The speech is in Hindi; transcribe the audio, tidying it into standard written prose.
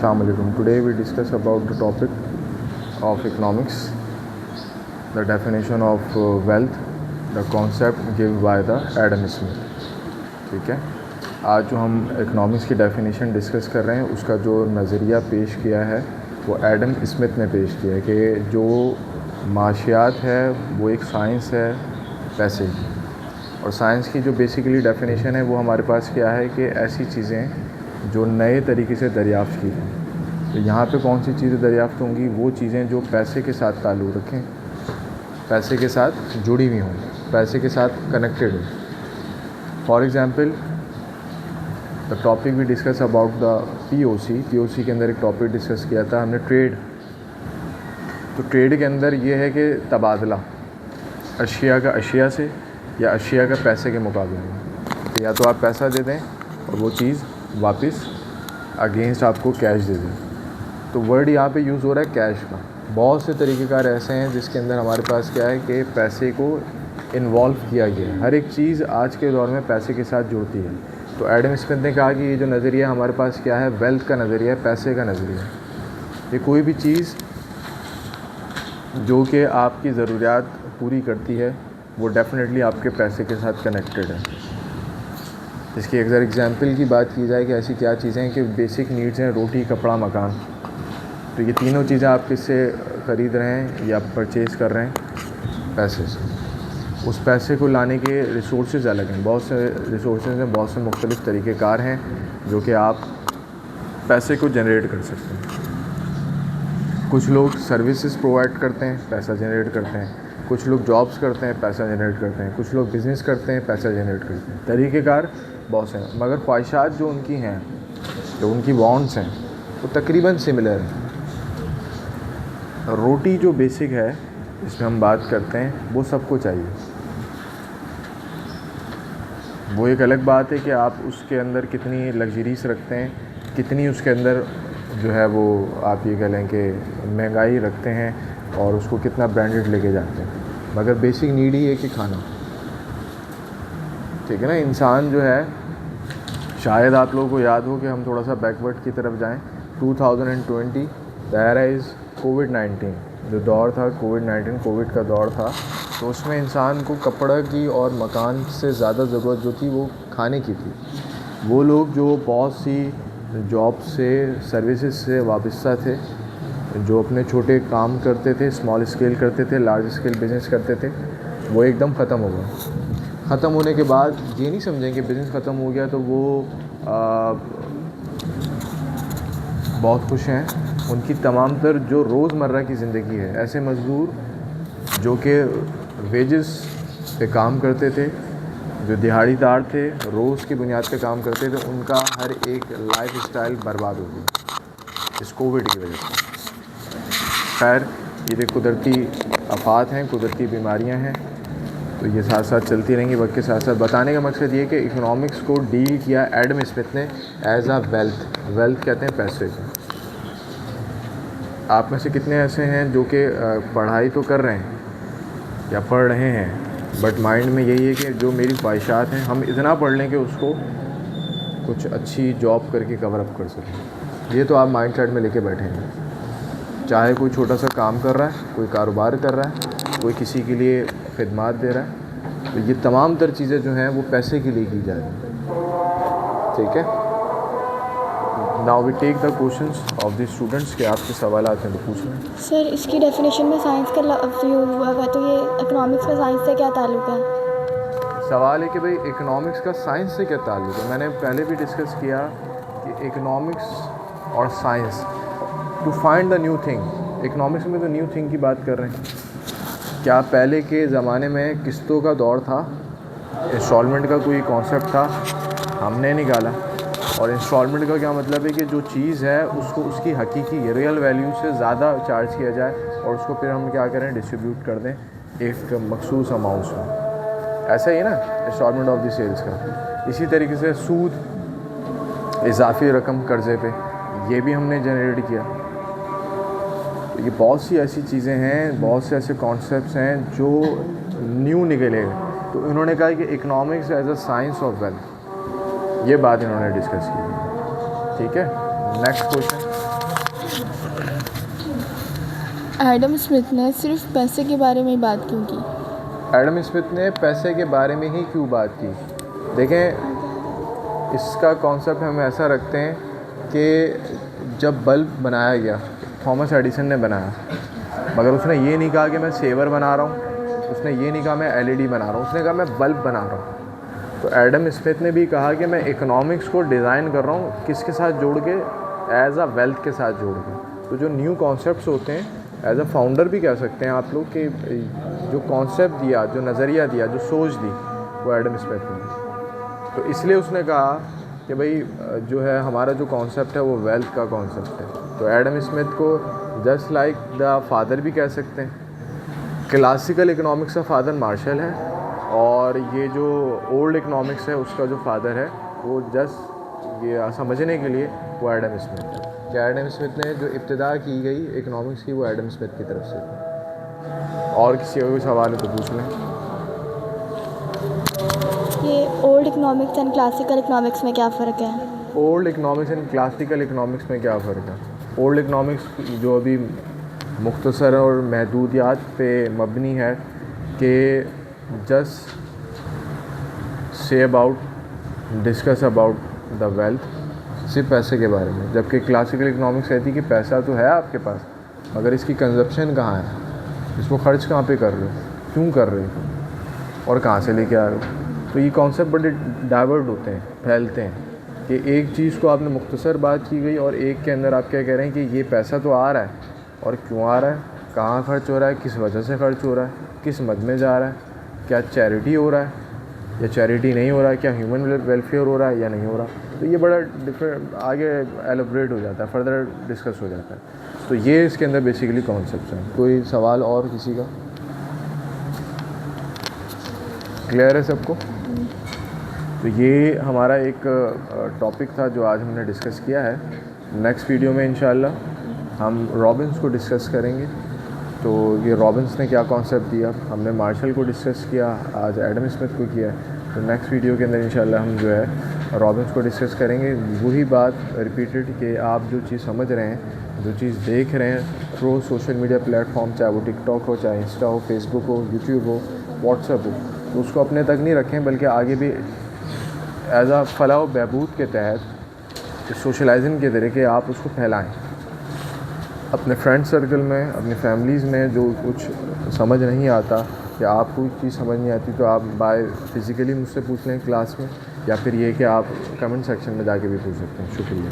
Assalamu alaikum. Today we discuss about the topic of economics, the definition of wealth, the concept given by the Adam Smith. ठीक है, आज जो हम इकोनॉमिक्स की डेफिनेशन डिस्कस कर रहे हैं उसका जो नज़रिया पेश किया है वो एडम स्मिथ ने पेश किया है कि जो माशियात है वो एक साइंस है पैसे की, और साइंस की जो बेसिकली डेफिनेशन है वो हमारे पास क्या है कि ऐसी चीज़ें जो नए तरीके से दरियाफ़्त की जाएँ। तो यहाँ पे कौन सी चीज़ें दरियाफ़्त होंगी? वो चीज़ें जो पैसे के साथ ताल्लुक़ रखें, पैसे के साथ जुड़ी हुई हों, पैसे के साथ कनेक्टेड हो। For example the topic we discuss about the POC के अंदर एक टॉपिक डिस्कस किया था हमने, ट्रेड। तो ट्रेड के अंदर ये है कि तबादला अशिया का अशिया से या अशिया का पैसे के मुकाबले में, तो या तो आप पैसा दे दें और वो चीज़ वापस अगेंस्ट आपको कैश दे दें। तो वर्ड यहाँ पे यूज़ हो रहा है कैश का। बहुत से तरीक़ेकार ऐसे हैं जिसके अंदर हमारे पास क्या है कि पैसे को इन्वॉल्व किया गया है। हर एक चीज़ आज के दौर में पैसे के साथ जुड़ती है। तो एडम स्मिथ ने कहा कि ये जो नज़रिया हमारे पास क्या है, वेल्थ का नज़रिया है, पैसे का नज़रिया। ये कोई भी चीज़ जो कि आपकी ज़रूरियात पूरी करती है वो डेफिनेटली आपके पैसे के साथ कनेक्टेड है। इसकी अगर एग्ज़ाम्पल की बात की जाए कि ऐसी क्या चीज़ें हैं कि बेसिक नीड्स हैं, रोटी, कपड़ा, मकान। तो ये तीनों चीज़ें आप किससे ख़रीद रहे हैं या परचेज़ कर रहे हैं? पैसे से। उस पैसे को लाने के रिसोर्सेज अलग हैं, बहुत से रिसोर्सेज हैं, बहुत से मुख्तलिफ़ तरीक़ेकार हैं जो कि आप पैसे को जनरेट कर सकते हैं। कुछ लोग सर्विसेज प्रोवाइड करते हैं, पैसा जनरेट करते हैं। कुछ लोग जॉब्स करते हैं, पैसा जनरेट करते हैं। कुछ लोग बिज़नेस करते हैं, पैसा जनरेट करते हैं। तरीक़ेकार बहुत से हैं, मगर ख्वाहिशात जो उनकी हैं, जो उनकी वांट्स हैं, वो तकरीबन सिमिलर हैं। रोटी जो बेसिक है इसमें हम बात करते हैं, वो सबको चाहिए। वो एक अलग बात है कि आप उसके अंदर कितनी लग्जरीज रखते हैं, कितनी उसके अंदर जो है वो आप ये कह लें कि महंगाई रखते हैं और उसको कितना ब्रांडेड लेके जाते हैं। मगर बेसिक नीड ही है कि खाना, ठीक है ना। इंसान जो है, शायद आप लोगों को याद हो कि हम थोड़ा सा बैकवर्ड की तरफ जाएं। 2020 द एरा इज़ कोविड-19, जो दौर था कोविड-19, कोविड का दौर था। तो उसमें इंसान को कपड़ा की और मकान से ज़्यादा ज़रूरत जो थी वो खाने की थी। वो लोग जो बहुत सी जॉब से, सर्विसेज से वाबस्ता थे, जो अपने छोटे काम करते थे, स्मॉल स्केल करते थे, लार्ज स्केल बिज़नेस करते थे, वो एकदम ख़त्म हो गया। ख़त्म होने के बाद ये नहीं समझें कि बिज़नेस ख़त्म हो गया तो वो बहुत खुश हैं। उनकी तमाम तर जो रोज़मर्रा की ज़िंदगी है, ऐसे मज़दूर जो कि वेजेस पे काम करते थे, जो दिहाड़ीदार थे, रोज़ की बुनियाद पे काम करते थे, उनका हर एक लाइफ स्टाइल बर्बाद हो गई इस कोविड की वजह से। खैर, ये कुदरती आफात हैं, कुदरती बीमारियां हैं, तो ये साथ साथ चलती रहेंगी वक्त के साथ साथ। बताने का मकसद ये कि इकोनॉमिक्स को डील किया एडम स्मिथ ने एज आ वेल्थ कहते हैं पैसे को। आप में से कितने ऐसे हैं जो कि पढ़ाई तो कर रहे हैं या पढ़ रहे हैं, बट माइंड में यही है कि जो मेरी ख्वाहिशात हैं हम इतना पढ़ लें कि उसको कुछ अच्छी जॉब करके कवर अप कर सकें। ये तो आप माइंड सेट में लेके बैठे हैं। चाहे कोई छोटा सा काम कर रहा है, कोई कारोबार कर रहा है, कोई किसी के लिए खिदमत दे रहा है, तो ये तमाम तर चीज़ें जो हैं वो पैसे के लिए की जा रही हैं, ठीक है। Now we take the questions of the students के आपके सवाल आते हैं तो पूछ लें। सर, इसकी डेफिनेशन में साइंस का लफ्ज़ यूज़ हुआ है, तो ये इकोनॉमिक्स का साइंस से क्या ताल्लुक़ है? सवाल है कि भाई इकोनॉमिक्स का साइंस से क्या ताल्लुक़ है। मैंने पहले भी डिस्कस किया कि इकोनॉमिक्स और science to find the new thing. Economics में तो न्यू थिंग की बात कर रहे हैं। क्या पहले के ज़माने में किस्तों का दौर था, इंस्टॉलमेंट का कोई कॉन्सेप्ट था, हमने निकाला। और इंस्टॉलमेंट का क्या मतलब है कि जो चीज़ है उसको उसकी हकीकी रियल वैल्यू से ज़्यादा चार्ज किया जाए और उसको फिर हम क्या करें, डिस्ट्रीब्यूट कर दें एक मखसूस अमाउंट्स में। ऐसा ही है ना इंस्टॉलमेंट ऑफ द सेल्स का। इसी तरीके से सूद, इजाफी रकम कर्ज़े पे, ये भी हमने जनरेट किया। ये बहुत सी ऐसी चीज़ें हैं, बहुत से ऐसे कॉन्सेप्ट्स हैं जो न्यू निकले। तो इन्होंने कहा कि economics as a science of wealth, ये बात इन्होंने डिस्कस की, ठीक है। Next question. एडम स्मिथ ने सिर्फ पैसे के बारे में ही बात क्यों की? एडम स्मिथ ने पैसे के बारे में ही क्यों बात की? देखें, इसका कॉन्सेप्ट हम ऐसा रखते हैं कि जब बल्ब बनाया गया, थॉमस एडिसन ने बनाया, मगर उसने ये नहीं कहा कि मैं सेवर बना रहा हूँ, उसने ये नहीं कहा मैं एलईडी बना रहा हूँ, उसने कहा मैं बल्ब बना रहा हूँ। तो एडम स्मिथ ने भी कहा कि मैं इकोनॉमिक्स को डिज़ाइन कर रहा हूँ, किसके साथ जोड़ के? एज अ वेल्थ के साथ जोड़ के। तो जो न्यू कॉन्सेप्ट्स होते हैं, एज अ फाउंडर भी कह सकते हैं आप लोग कि जो कॉन्सेप्ट दिया, जो नज़रिया दिया, जो सोच दी, वो एडम स्मिथ ने। तो इसलिए उसने कहा कि भाई जो है हमारा जो कॉन्सेप्ट है वो वेल्थ का कॉन्सेप्ट है। तो एडम स्मिथ को जस्ट लाइक द फादर भी कह सकते हैं। क्लासिकल इकोनॉमिक्स का फादर मार्शल है, और ये जो ओल्ड इकोनॉमिक्स है उसका जो फादर है वो जस्ट ये समझने के लिए वो एडम स्मिथ है। कि एडम स्मिथ ने जो इब्तिदा की गई इकोनॉमिक्स की वो एडम स्मिथ की तरफ से। और किसी का कोई सवाल है तो पूछ लें। ये old economics and classical economics में क्या फ़र्क है? Old economics and classical economics में क्या फ़र्क है? ओल्ड इकोनॉमिक्स जो अभी मुख्तसर और महदूदियात पे मबनी है कि just say about, discuss about the wealth, सिर्फ पैसे के बारे में। जबकि क्लासिकल इकोनॉमिक्स कहती है कि पैसा तो है आपके पास, मगर इसकी कंजप्शन कहाँ है, इसको खर्च कहाँ पे कर रहे हो, क्यों कर रहे हो, और कहाँ से लेके आ रहे हो। तो ये कॉन्सेप्ट बड़े डाइवर्ट होते हैं, फैलते हैं कि एक चीज़ को आपने मुख्तसर बात की गई और एक के अंदर आप क्या कह रहे हैं कि ये पैसा तो आ रहा है, और क्यों आ रहा है, कहाँ खर्च हो रहा है, किस वजह से खर्च हो रहा है, किस मद में जा रहा है, क्या चैरिटी हो रहा है या चैरिटी नहीं हो रहा है, क्या ह्यूमन वेलफेयर हो रहा है या नहीं हो रहा। तो ये बड़ा डिफरेंट आगे एलोबरेट हो जाता है, फर्दर डिस्कस हो जाता है। तो ये इसके अंदर बेसिकली कॉन्सेप्ट हैं। कोई सवाल और किसी का? क्लियर है सबको? तो ये हमारा एक टॉपिक था जो आज हमने डिस्कस किया है। नेक्स्ट वीडियो में इंशाल्लाह हम रॉबिन्स को डिस्कस करेंगे। तो ये रॉबिन्स ने क्या कॉन्सेप्ट दिया, हमने मार्शल को डिस्कस किया, आज एडम स्मिथ को किया है। तो नेक्स्ट वीडियो के अंदर इंशाल्लाह हम जो है रॉबिन्स को डिस्कस करेंगे। वही बात रिपीटेड कि आप जो चीज़ समझ रहे हैं, जो चीज़ देख रहे हैं थ्रू सोशल मीडिया प्लेटफॉर्म, चाहे वो टिकटॉक हो, चाहे इंस्टा हो, फेसबुक हो, यूट्यूब हो, व्हाट्सएप हो, तो उसको अपने तक नहीं रखें, बल्कि आगे भी एज आ फलाह बहबूद के तहत सोशलाइजिंग के ज़रिए आप उसको फैलाएं अपने फ्रेंड सर्कल में, अपनी फैमिलीज़ में। जो कुछ समझ नहीं आता या आपको कोई चीज़ समझ नहीं आती तो आप बाय फिज़िकली मुझसे पूछ लें क्लास में, या फिर ये कि आप कमेंट सेक्शन में जाके भी पूछ सकते हैं। शुक्रिया।